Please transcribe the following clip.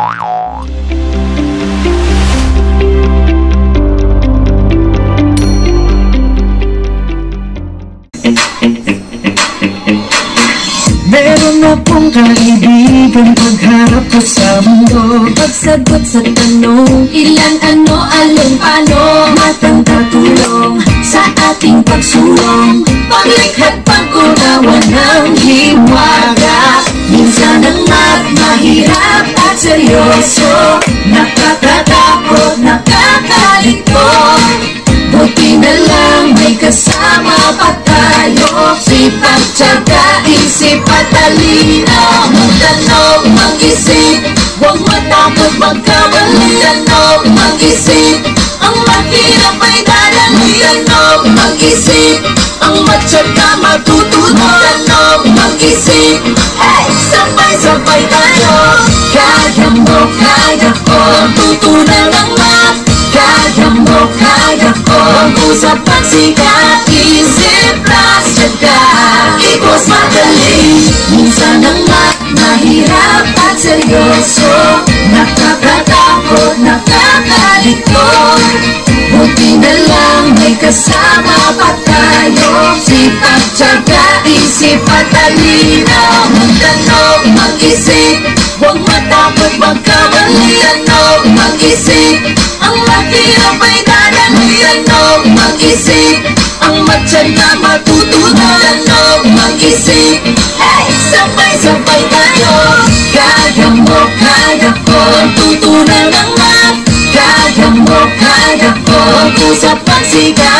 Meron na pong kaibigan pagharap ko sa mundo. Pagsagot sa tanong, ilan, ano, alin, paano, Matanda tulong sa ating pagsulong, paglikha't pag-unawa ng hiwaga. Minsan ang Mahirap at seryoso, nakakatakot, nakakalito. Buti na lang may kasama pa tayo, sipag, tiyaga, isip at talino. Magtanong, mag-isip, huwag matakot magkamali. Magtanong, mag-isip, ang mahirap ay dadali. Magtanong, mag-isip, ang matyaga matututo. Magtanong, mag-isip, hey, sabay-sabay tayo. Kaya mo, kaya ko, tutunan ng math. Kaya mo, kaya ko, mag-usap at sikat. Isip plus tiyaga, equals madali. Minsan ang math, mahirap at seryoso, nakakatakot, nakakalito. Buti na lang may kasama pa tayo, sipag, tiyaga, isip at talino. Magtanong, mag-isip, huwag matakot magkamali. Tanong, mag-isip, ang mahirap ay dadali. Tanong, mag-isip, ang matyaga matututo. Tanong, mag-isip, hey, sabay-sabay tayo. Kaya mo, kaya ko, tutunan ng math. Kaya mo, kaya ko, mag-usap ang sikat.